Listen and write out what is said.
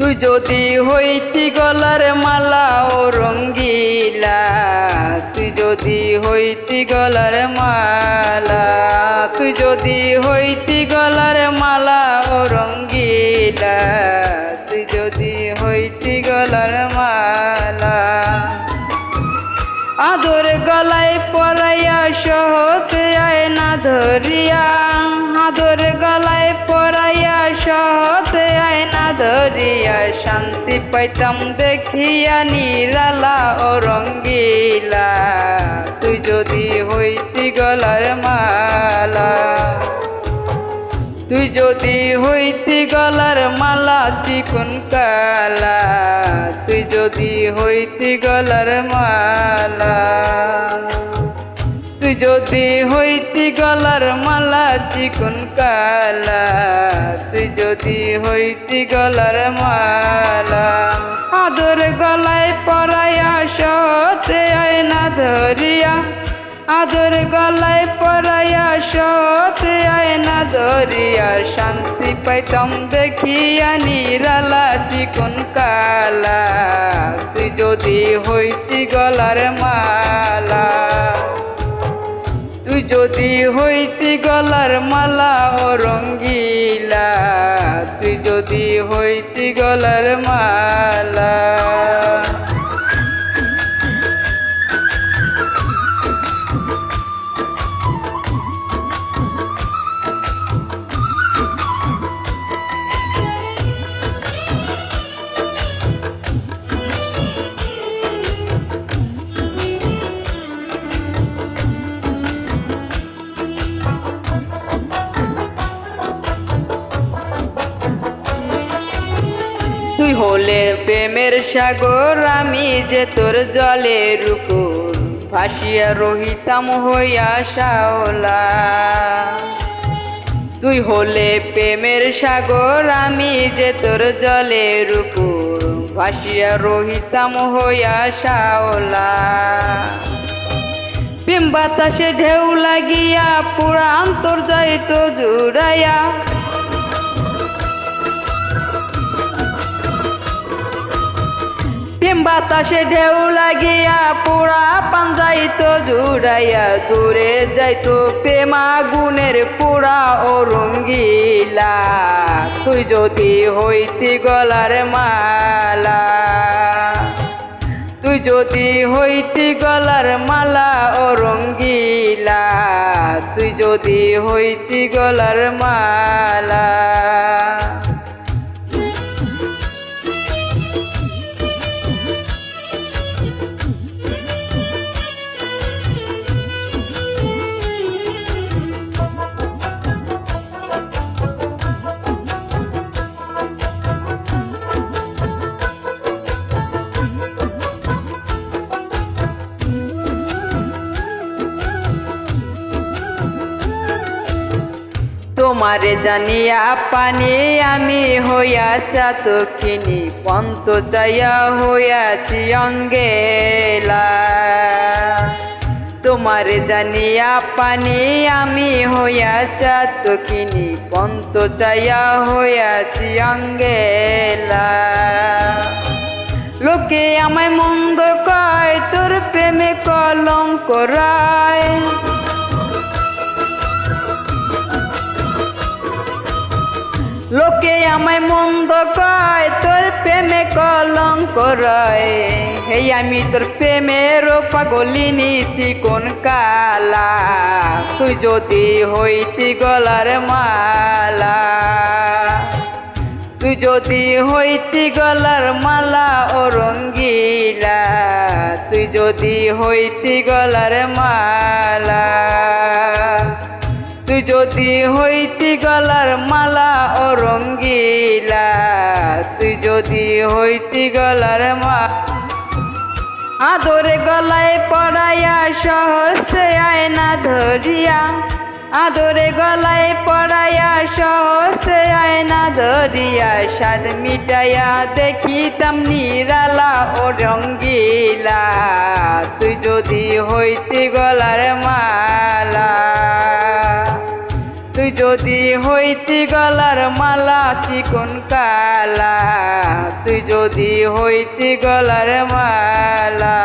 তুই যদি হইতি গলার মালা ও রঙ্গিলা, তুই যদি হইতি গলার মালা, তুই যদি হইতি গলার মালা ও রঙ্গিলা, তুই যদি হইতি গলার মালা। আদর গলায় পরাইয়া সহজে আয়না ধরিয়া, আদর গলায় পরাইয়া সহজে আয়না ধরিয়া, শান্তি পাইতাম দেখিয়া নিরালা ও রঙ্গিলা, তুই যদি হইতি গলার মালা, তুই যদি হইতি গলার মালা চিকন কালা, তুই যদি হইতি গলার মালা, তুই যদি হইতি গলার মালা চিকন কালা, তুই যদি হইতি গলার মালা। আদর গলায় পরাইয়া সহজে আয়না ধরিয়া, আদর গলায় পরাইয়া সহজে আয়না ধরিয়া, শান্তি পাইতাম দেখিয়া নিরালা চিকন কালা, তুই যদি হইতি গলার মালা, তুই যদি হইতি গলার মালা ও রঙ্গিলা, তুই যদি হইতি গলার মালা। তুই হলে প্রেমের সাগর, আমি যে তোর জলের উপর ভাসিয়া রহিতাম হইয়া শাওলা। তুই হলে প্রেমের সাগর, আমি যে তোর জলের উপর ভাসিয়া রহিতাম হইয়া শাওলা। প্রেম বাতাসে ঢেউ লাগিয়া পুরা অন্তর যাইত জুড়াইয়া, প্রেম বাতাসে ঢেউ লাগিয়া পুরা পাঞ্জাইত জুড়াইয়া, দূরে যাইত প্রেম আগুনের পুরা ও রঙ্গিলা, তুই যদি হইতি গলার মালা, তুই যদি হইতি গলার মালা ও রঙ্গিলা, তুই যদি হইতি গলার মালা। তোমারে জানিয়া পানি আমি হইয়াছা তখিনি, পন্ত চাইয়া হইয়াছি অঙ্গেলা। তোমারে জানিয়া পানি আমি হইয়াছা তখিনি, পন্ত চাইয়া হইয়াছি অঙ্গেলা। লোকে আমায় মন্দ কয়, তোর প্রেমে কলঙ্ক রায়, লোকে আমায় মন্দ কয়, তোর প্রেমে কলঙ্ক রয়। হেই আমি তোর প্রেমের পাগলিনী চিকন কালা, তুই যদি হইতি গলার মালা, তুই যদি হইতি গলার মালা ও রঙ্গিলা, তুই যদি হইতি গলার মালা, তুই যদি হইতি গলার মালা ও রঙ্গিলা, তুই যদি হইতি গলার মালা। আদরে গলায় পরাইয়া সহজে আয়না ধরিয়া, আদরে গলায় পরাইয়া সহজে আয়না ধরিয়া, স্বাদ মিটাইয়া দেখিতাম নিরালা ও রঙ্গিলা, তুই যদি হইতি গলার মালা, তুই যদি হইতি গলার মালা চিকন কালা, তুই যদি হইতি গলার মালা।